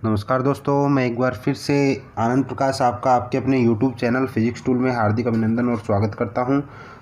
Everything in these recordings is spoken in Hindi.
नमस्कार दोस्तों, मैं एक बार फिर से आनंद प्रकाश आपका आपके अपने YouTube चैनल फिजिक्स टूल में हार्दिक अभिनंदन और स्वागत करता हूं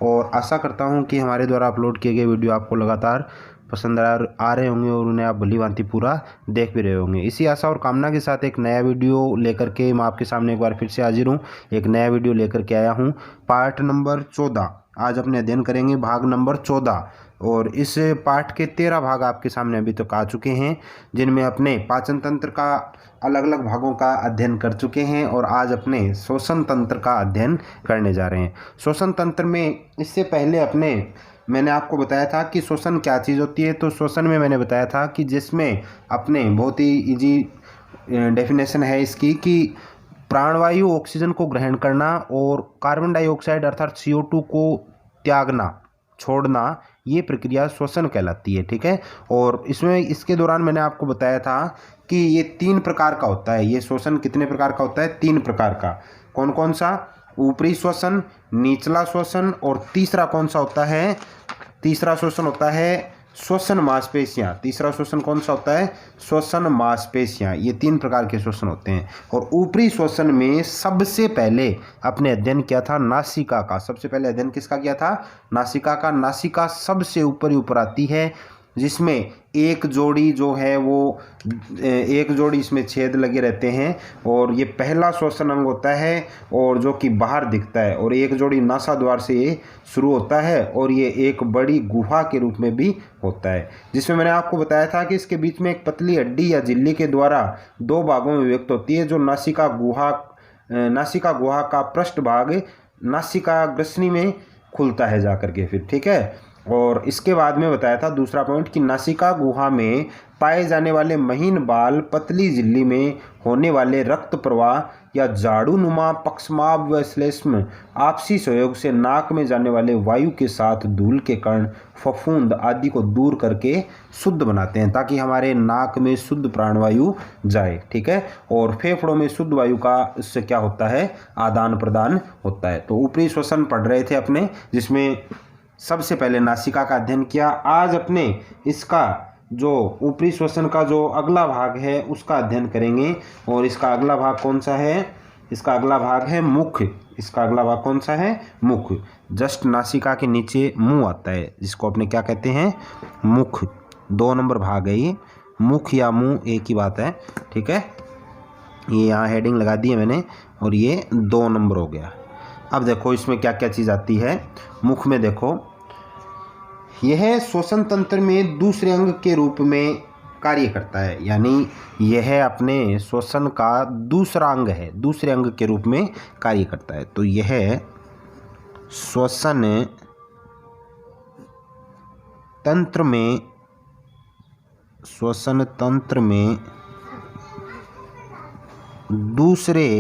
और आशा करता हूं कि हमारे द्वारा अपलोड किए गए वीडियो आपको लगातार पसंद आ रहे होंगे और उन्हें आप भली भांति पूरा देख भी रहे होंगे। इसी आशा और कामना के साथ एक नया वीडियो लेकर के मैं आपके सामने एक बार फिर से हाजिर हूँ। एक नया वीडियो लेकर के आया हूँ, पार्ट नंबर 14। आज अपने अध्ययन करेंगे भाग नंबर 14 और इस पाठ के 13 भाग आपके सामने अभी तक आ चुके हैं, जिनमें अपने पाचन तंत्र का अलग अलग भागों का अध्ययन कर चुके हैं और आज अपने श्वसन तंत्र का अध्ययन करने जा रहे हैं। श्वसन तंत्र में इससे पहले मैंने आपको बताया था कि श्वसन क्या चीज़ होती है। तो श्वसन में मैंने बताया था कि जिसमें अपने बहुत ही इजी डेफिनेशन है इसकी कि प्राणवायु ऑक्सीजन को ग्रहण करना और कार्बन डाइऑक्साइड अर्थात CO2 को त्यागना, छोड़ना, ये प्रक्रिया श्वसन कहलाती है। ठीक है। और इसके दौरान मैंने आपको बताया था कि ये 3 प्रकार का होता है। ये श्वसन कितने प्रकार का होता है? 3 प्रकार का। कौन कौन सा? ऊपरी श्वसन, निचला श्वसन और तीसरा कौन सा होता है? तीसरा श्वसन होता है श्वसन मांसपेशियाँ। तीसरा श्वसन कौन सा होता है? श्वसन मांसपेशियाँ। ये 3 प्रकार के श्वसन होते हैं। और ऊपरी श्वसन में सबसे पहले अपने अध्ययन किया था नासिका का। सबसे पहले अध्ययन किसका किया था? नासिका का। नासिका सबसे ऊपर आती है, जिसमें एक जोड़ी जो है वो एक जोड़ी इसमें छेद लगे रहते हैं और ये पहला श्वसन अंग होता है और जो कि बाहर दिखता है, और एक जोड़ी नासाद्वार से ये शुरू होता है और ये एक बड़ी गुहा के रूप में भी होता है, जिसमें मैंने आपको बताया था कि इसके बीच में एक पतली हड्डी या झिल्ली के द्वारा 2 भागों में व्यक्त होती है, जो नासिका गुहा का पृष्ठ भाग नासिका ग्रसनी में खुलता है जाकर के फिर। ठीक है। और इसके बाद में बताया था दूसरा पॉइंट कि नासिका गुहा में पाए जाने वाले महीन बाल पतली झिल्ली में होने वाले रक्त प्रवाह या झाड़ूनुमा पक्षमाभ व श्लेष्म आपसी सहयोग से नाक में जाने वाले वायु के साथ धूल के कण, फफूंद आदि को दूर करके शुद्ध बनाते हैं, ताकि हमारे नाक में शुद्ध प्राणवायु जाए। ठीक है। और फेफड़ों में शुद्ध वायु का इससे क्या होता है? आदान प्रदान होता है। तो ऊपरी श्वसन पढ़ रहे थे अपने, जिसमें सबसे पहले नासिका का अध्ययन किया। आज अपने इसका जो ऊपरी श्वसन का जो अगला भाग है उसका अध्ययन करेंगे। और इसका अगला भाग कौन सा है? इसका अगला भाग है मुख। इसका अगला भाग कौन सा है? मुख। जस्ट नासिका के नीचे मुंह आता है, जिसको अपने क्या कहते हैं? मुख। 2 नंबर भाग है ये। मुख या मुंह एक ही बात है। ठीक है। ये यहाँ हेडिंग लगा दी है मैंने और ये 2 नंबर हो गया। अब देखो इसमें क्या क्या चीज़ आती है। मुख में देखो, यह श्वसन तंत्र में दूसरे अंग के रूप में कार्य करता है, यानी यह अपने श्वसन का दूसरा अंग है, दूसरे अंग के रूप में कार्य करता है। तो यह श्वसन तंत्र में दूसरे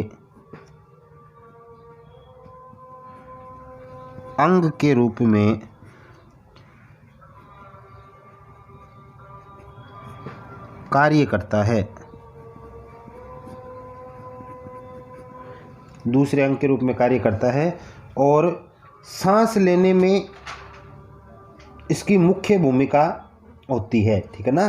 अंग के रूप में कार्य करता है। दूसरे अंग के रूप में कार्य करता है और सांस लेने में इसकी मुख्य भूमिका होती है। ठीक है ना।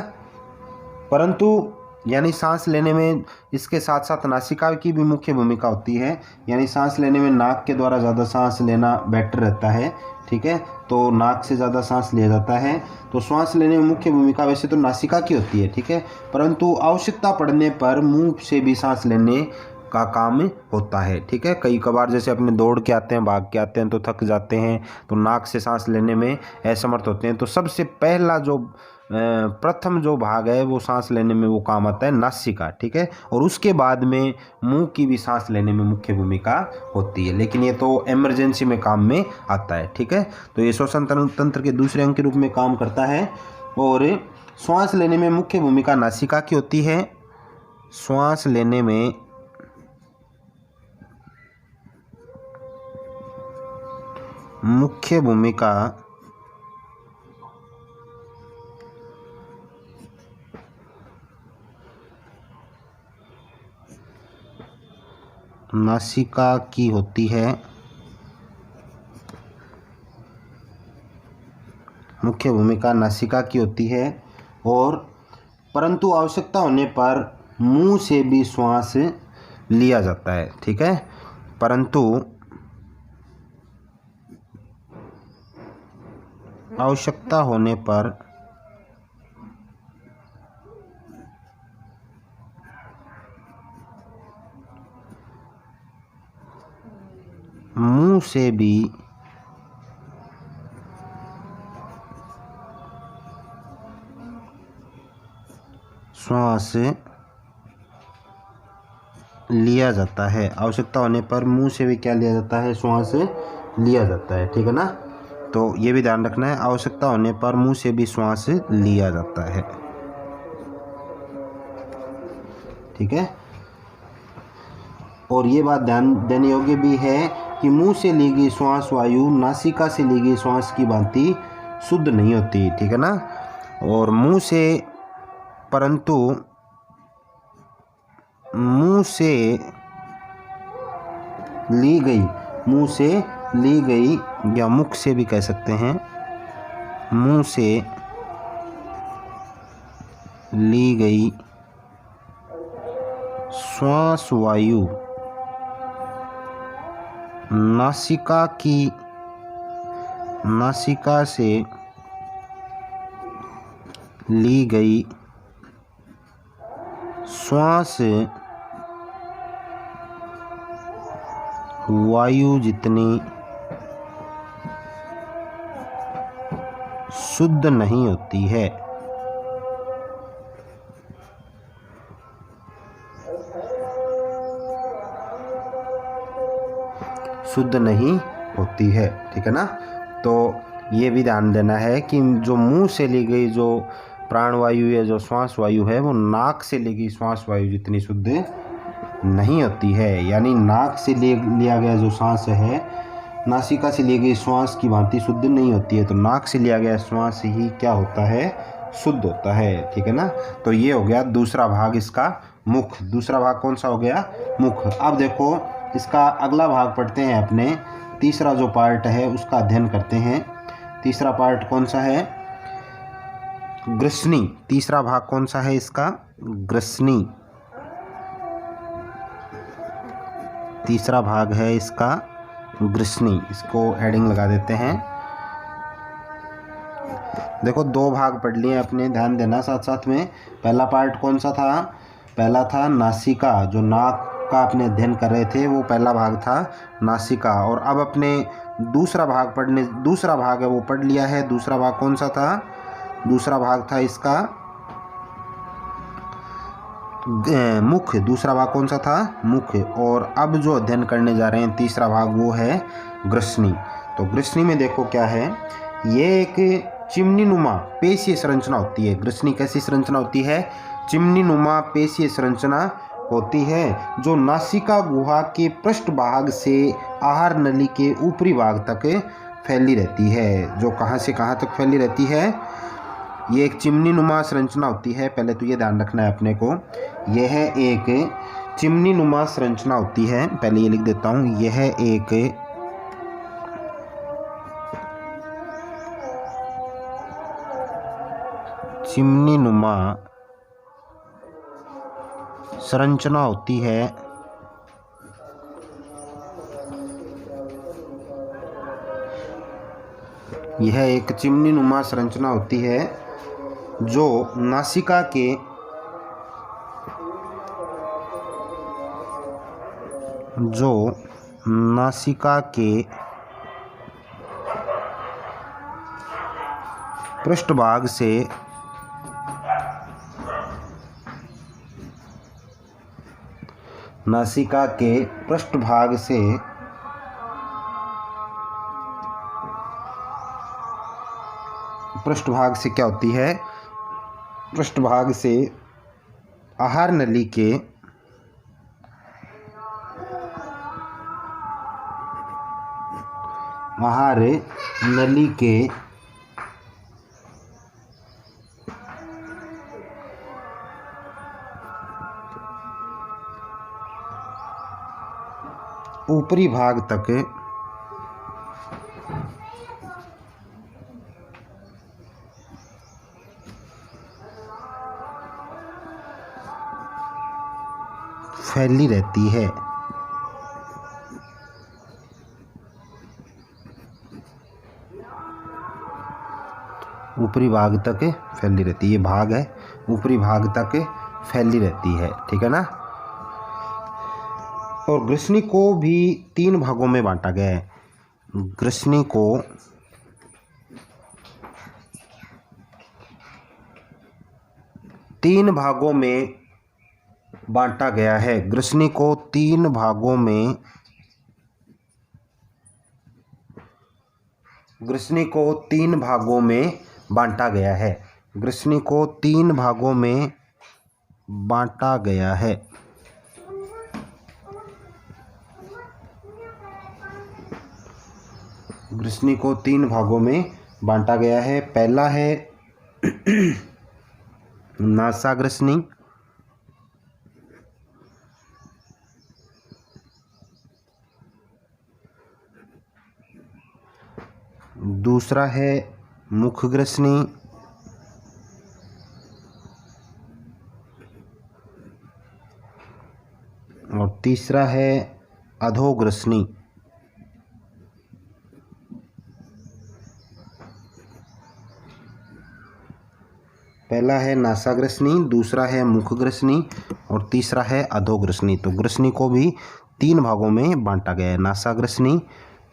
परंतु यानी सांस लेने में इसके साथ साथ नासिका की भी मुख्य भूमिका होती है, यानी सांस लेने में नाक के द्वारा ज़्यादा सांस लेना बेटर रहता है। ठीक है। तो नाक से ज़्यादा सांस लिया जाता है। तो श्वास लेने में मुख्य भूमिका वैसे तो नासिका की होती है। ठीक है। परंतु आवश्यकता पड़ने पर मुंह से भी सांस लेने का काम होता है। ठीक है। कई कबार जैसे अपने दौड़ के आते हैं, भाग के आते हैं तो थक जाते हैं, तो नाक से सांस लेने में असमर्थ होते हैं। तो सबसे पहला जो प्रथम जो भाग है वो सांस लेने में वो काम आता है नासिका। ठीक है। और उसके बाद में मुंह की भी सांस लेने में मुख्य भूमिका होती है, लेकिन ये तो इमरजेंसी में काम में आता है। ठीक है। तो ये श्वसन तंत्र के दूसरे अंग के रूप में काम करता है और श्वास लेने में मुख्य भूमिका नासिका की होती है। श्वास लेने में मुख्य भूमिका नासिका की होती है। मुख्य भूमिका नासिका की होती है और परंतु आवश्यकता होने पर मुंह से भी श्वास लिया जाता है, ठीक है, परंतु आवश्यकता होने पर मुंह से भी श्वास लिया जाता है। आवश्यकता होने पर मुंह से भी क्या लिया जाता है, श्वास लिया जाता है, ठीक है ना। तो ये भी ध्यान रखना है, आवश्यकता होने पर मुंह से भी श्वास लिया जाता है, ठीक है। और ये बात ध्यान देने योग्य भी है कि मुंह से ली गई श्वास वायु नासिका से ली गई श्वास की भांति शुद्ध नहीं होती, ठीक है ना। और मुंह से, परंतु मुंह से ली गई या मुख से भी कह सकते हैं, मुंह से ली गई श्वास वायु नासिका से ली गई श्वास वायु जितनी शुद्ध नहीं होती है। शुद्ध नहीं होती है, ठीक है ना। तो ये भी ध्यान देना है कि जो मुंह से ली गई जो प्राणवायु या जो श्वास वायु है वो नाक से ली गई श्वास वायु जितनी शुद्ध नहीं होती है। यानी नाक से लिया गया जो सांस है नासिका से ली गई श्वास की भांति शुद्ध नहीं होती है, तो नाक से लिया गया श्वास ही क्या होता है, शुद्ध होता है, ठीक है ना। तो ये हो गया दूसरा भाग इसका, मुख। दूसरा भाग कौन सा हो गया, मुख। अब देखो इसका अगला भाग पढ़ते हैं अपने, तीसरा जो पार्ट है उसका अध्ययन करते हैं। तीसरा पार्ट कौन सा है, ग्रसनी। तीसरा भाग कौन सा है इसका, ग्रसनी। तीसरा भाग है इसका ग्रसनी। इसको हेडिंग लगा देते हैं। देखो दो भाग पढ़ लिए अपने, ध्यान देना साथ साथ में। पहला पार्ट कौन सा था, पहला था नासिका, जो नाक का अपने अध्ययन कर रहे थे वो पहला भाग था नासिका। और अब अपने दूसरा भाग है वो पढ़ लिया है। दूसरा भाग कौन सा था, दूसरा भाग था इसका मुख। दूसरा भाग कौन सा था, मुख। और अब जो अध्ययन करने जा रहे हैं तीसरा भाग वो है ग्रसनी। तो ग्रसनी में देखो क्या है, ये एक चिमनी नुमा पेशीय संरचना होती है। ग्रसनी कैसी संरचना होती है, चिमनी नुमा पेशीय संरचना होती है जो नासिका गुहा के पृष्ठभाग से आहार नली के ऊपरी भाग तक फैली रहती है। जो कहाँ से कहाँ तक फैली रहती है, ये एक चिमनी नुमा संरचना होती है। पहले तो ये ध्यान रखना है अपने को, यह एक चिमनी नुमा संरचना होती है। पहले ये लिख देता हूँ, यह एक चिमनी नुमा संरचना होती है यह एक चिमनी नुमा संरचना होती है जो नासिका के पृष्ठभाग से नासिका के पृष्ठभाग से क्या होती है, पृष्ठभाग से आहार नली के ऊपरी भाग तक फैली रहती है। ऊपरी भाग तक फैली रहती है, ये भाग है, ऊपरी भाग तक फैली रहती है, ठीक है ना। और ग्रसनी को भी 3 भागों में बांटा गया है। ग्रसनी को 3 भागों में बांटा गया है। ग्रसनी को 3 भागों में, ग्रसनी को 3 भागों में बांटा गया है। ग्रसनी को 3 भागों में बांटा गया है। ग्रसनी को 3 भागों में बांटा गया है। पहला है नासा ग्रसनी, दूसरा है मुख ग्रसनी, और तीसरा है अधोग्रसनी। पहला है नासाग्रसनी, दूसरा है मुखग्रसनी और तीसरा है अधोग्रसनी। तो ग्रसनी को भी 3 भागों में बांटा गया है, नासाग्रसनी,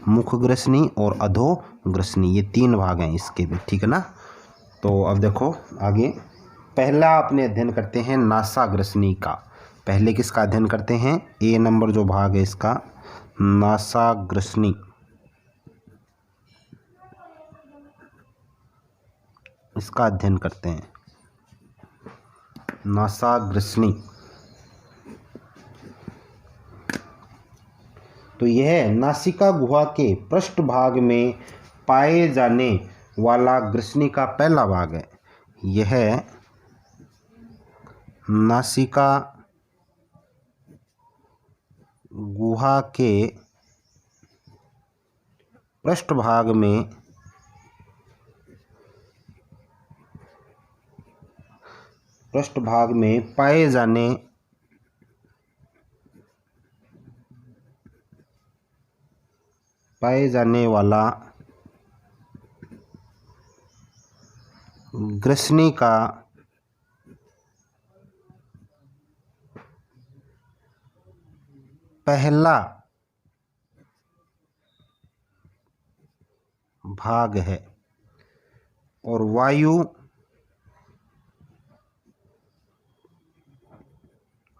मुखग्रसनी और अधोग्रसनी, ये 3 भाग हैं इसके भी, ठीक है ना। तो अब देखो आगे, पहला अपने अध्ययन करते हैं नासाग्रसनी का। पहले किसका अध्ययन करते हैं? ए नंबर जो भाग है इसका, नासाग्रसनी। इसका अध्ययन करते हैं, नासाग्रसनी। तो यह नासिका गुहा के पृष्ठभाग में पाए जाने वाला ग्रसनी का पहला भाग है। यह नासिका गुहा के पृष्ठभाग में पाए जाने वाला ग्रसनी का पहला भाग है। और वायु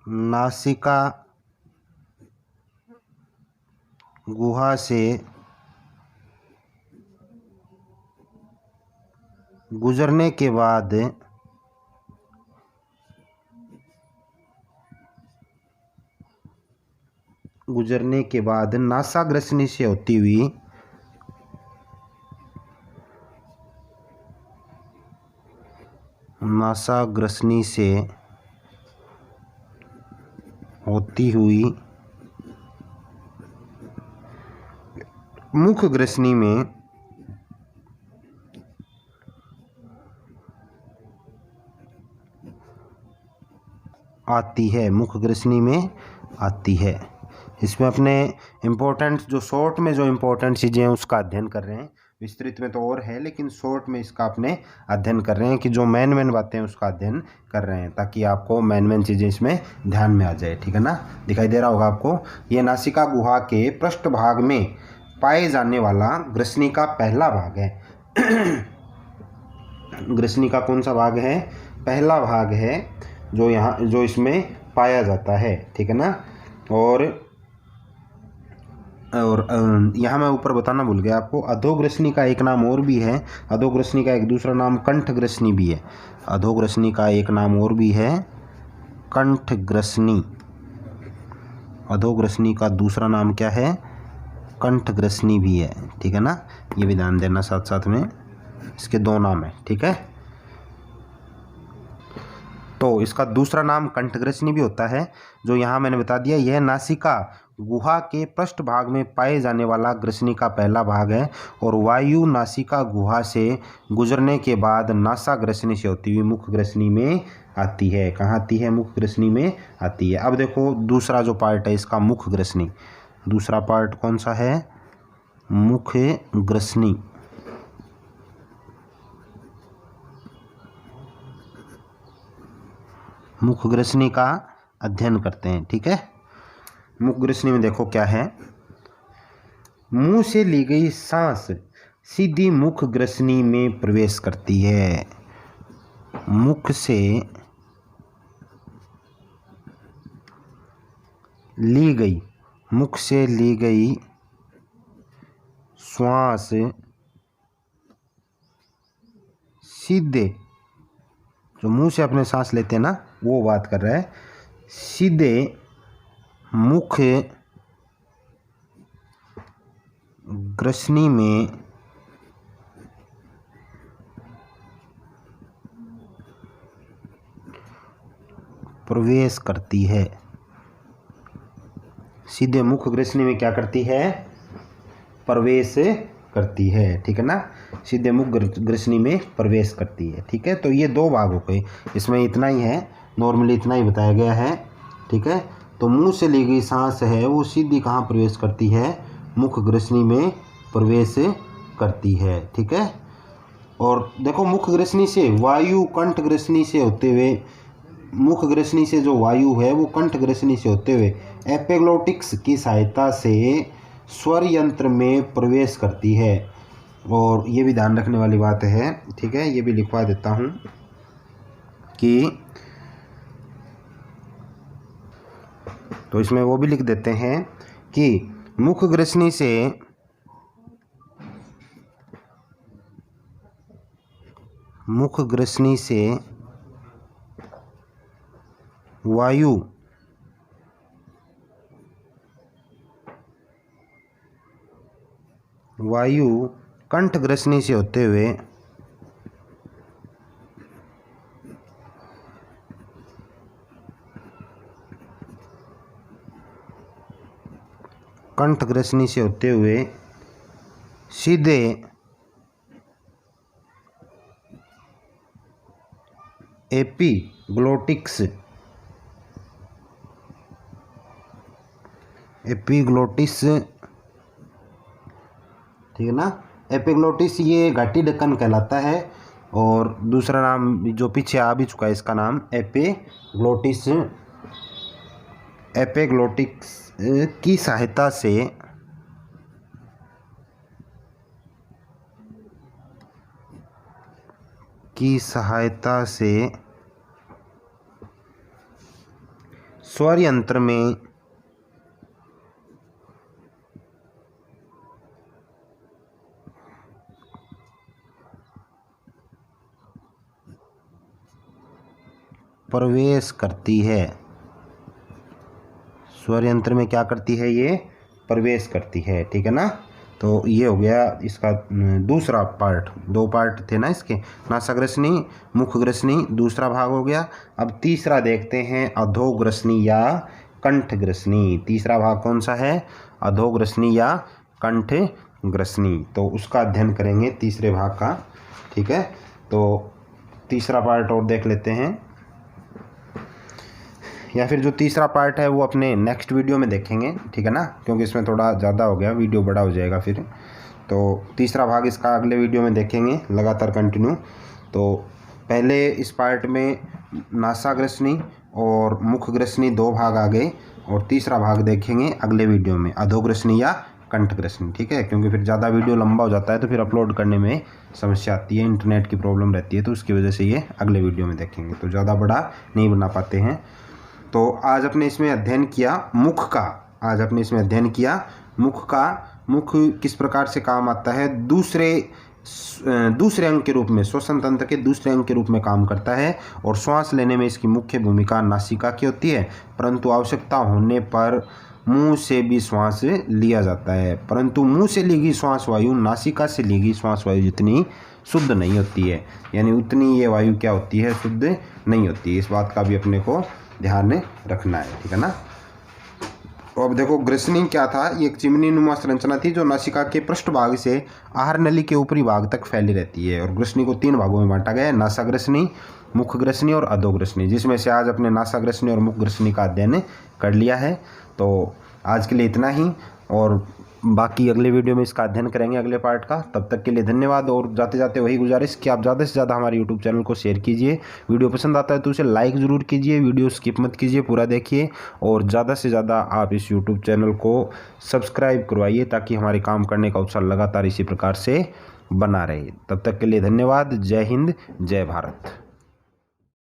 नासिका गुहा से गुजरने के बाद नासाग्रसनी से होती हुई मुख ग्रसनी में आती है, मुख ग्रसनी में आती है। इसमें अपने इम्पोर्टेंट जो शॉर्ट में जो इम्पोर्टेंट चीज़ें हैं उसका अध्ययन कर रहे हैं। विस्तृत में तो और है, लेकिन शॉर्ट में इसका अपने अध्ययन कर रहे हैं कि जो मेन बातें हैं उसका अध्ययन कर रहे हैं, ताकि आपको मेन चीज़ें इसमें ध्यान में आ जाए, ठीक है ना। दिखाई दे रहा होगा आपको, ये नासिका गुहा के पृष्ठभाग में पाए जाने वाला ग्रसनी का पहला भाग है। ग्रसनी का कौन सा भाग है? पहला भाग है जो इसमें पाया जाता है, ठीक है ना। और यहाँ मैं ऊपर बताना भूल गया आपको, अधोग्रसनी का एक नाम और भी है। अधोग्रसनी का एक दूसरा नाम कंठग्रसनी भी है। अधोग्रसनी का एक नाम और भी है, कंठग्रसनी। अधोग्रसनी का दूसरा नाम क्या है? कंठग्रसनी भी है, ठीक है ना। ये भी ध्यान देना, साथ साथ में इसके 2 नाम है, ठीक है। तो इसका दूसरा नाम कंठग्रसनी भी होता है, जो यहाँ मैंने बता दिया। यह नासिका गुहा के पृष्ठभाग में पाए जाने वाला ग्रसनी का पहला भाग है। और वायु नासिका गुहा से गुजरने के बाद नासाग्रसनी से होती हुई मुख ग्रसनी में आती है। कहाँ आती है? मुख ग्रसनी में आती है। अब देखो दूसरा जो पार्ट है इसका, मुख ग्रसनी। दूसरा पार्ट कौन सा है? मुख ग्रसनी। मुख ग्रसनी का अध्ययन करते हैं। ठीक है, मुख ग्रसनी में देखो क्या है। मुंह से ली गई सांस सीधी मुख ग्रसनी में प्रवेश करती है। मुख से ली गई श्वास सीधे, जो मुंह से अपने सांस लेते हैं ना, वो बात कर रहा है, सीधे मुख ग्रसनी में प्रवेश करती है। सीधे मुख ग्रसनी में क्या करती है? प्रवेश करती है। ठीक है ना, सीधे मुख ग्रसनी में प्रवेश करती है। ठीक है, तो ये दो भाग हो गए, इसमें इतना ही है, नॉर्मली इतना ही बताया गया है। ठीक है, तो मुंह से ली गई सांस है वो सीधी कहाँ प्रवेश करती है? मुख ग्रसनी में प्रवेश करती है। ठीक है, और देखो मुख ग्रसनी से वायु कंठ ग्रसनी से होते हुए, मुख ग्रसनी से जो वायु है वो कंठ ग्रसनी से होते हुए एपिग्लोटिक्स की सहायता से स्वर यंत्र में प्रवेश करती है। और ये भी ध्यान रखने वाली बात है। ठीक है, ये भी लिखवा देता हूँ कि, तो इसमें वो भी लिख देते हैं कि मुख ग्रसनी से वायु कंठ ग्रसनी से होते हुए सीधे एपिग्लोटिस ठीक है ना, एपिग्लोटिस ये घाटी ढक्कन कहलाता है, और दूसरा नाम जो पीछे आ भी चुका है इसका नाम एपिग्लोटिक्स की सहायता से स्वर यंत्र में प्रवेश करती है। स्वर यंत्र में क्या करती है? ये प्रवेश करती है। ठीक है ना, तो ये हो गया इसका दूसरा पार्ट। दो पार्ट थे ना इसके, नासाग्रसनी, मुखग्रसनी, दूसरा भाग हो गया। अब तीसरा देखते हैं, अधोग्रसनी या कंठग्रसनी। तीसरा भाग कौन सा है? अधोग्रसनी या कंठग्रसनी। तो उसका अध्ययन करेंगे तीसरे भाग का। ठीक है, तो तीसरा पार्ट और देख लेते हैं, या फिर जो तीसरा पार्ट है वो अपने नेक्स्ट वीडियो में देखेंगे। ठीक है ना, क्योंकि इसमें थोड़ा ज़्यादा हो गया, वीडियो बड़ा हो जाएगा फिर। तो तीसरा भाग इसका अगले वीडियो में देखेंगे लगातार कंटिन्यू। तो पहले इस पार्ट में नासाग्रसनी और मुखग्रसनी दो भाग आ गए, और तीसरा भाग देखेंगे अगले वीडियो में, अधोग्रसनी या कंठग्रसनी। ठीक है, क्योंकि फिर ज़्यादा वीडियो लंबा हो जाता है तो फिर अपलोड करने में समस्या आती है, इंटरनेट की प्रॉब्लम रहती है, तो उसकी वजह से ये अगले वीडियो में देखेंगे, तो ज़्यादा बड़ा नहीं बना पाते हैं। तो आज अपने इसमें अध्ययन किया मुख का। मुख किस प्रकार से काम आता है, दूसरे अंग के रूप में, श्वसन तंत्र के दूसरे अंग के रूप में काम करता है, और श्वास लेने में इसकी मुख्य भूमिका नासिका की होती है, परंतु आवश्यकता होने पर मुंह से भी श्वास लिया जाता है। परंतु मुंह से ली गई श्वास वायु नासिका से ली गई श्वास वायु जितनी शुद्ध नहीं होती है, यानी उतनी ये वायु क्या होती है? शुद्ध नहीं होती है। इस बात का भी अपने को ध्यान रखना है। ठीक है ना। तो अब देखो ग्रसनी क्या था, ये एक चिमनी नुमा संरचना थी जो नासिका के पृष्ठभाग से आहार नली के ऊपरी भाग तक फैली रहती है। और ग्रसनी को 3 भागों में बांटा गया है, नासाग्रसनी, मुखग्रसनी और अधोग्रसनी, जिसमें से आज अपने नासाग्रसनी और मुखग्रसनी का अध्ययन कर लिया है। तो आज के लिए इतना ही, और बाकी अगले वीडियो में इसका अध्ययन करेंगे अगले पार्ट का। तब तक के लिए धन्यवाद। और जाते जाते वही गुजारिश कि आप ज़्यादा से ज़्यादा हमारे यूट्यूब चैनल को शेयर कीजिए। वीडियो पसंद आता है तो उसे लाइक ज़रूर कीजिए, वीडियो स्किप मत कीजिए, पूरा देखिए। और ज़्यादा से ज़्यादा आप इस यूट्यूब चैनल को सब्सक्राइब करवाइए ताकि हमारे काम करने का उत्साह लगातार इसी प्रकार से बना रहे। तब तक के लिए धन्यवाद। जय हिंद, जय भारत।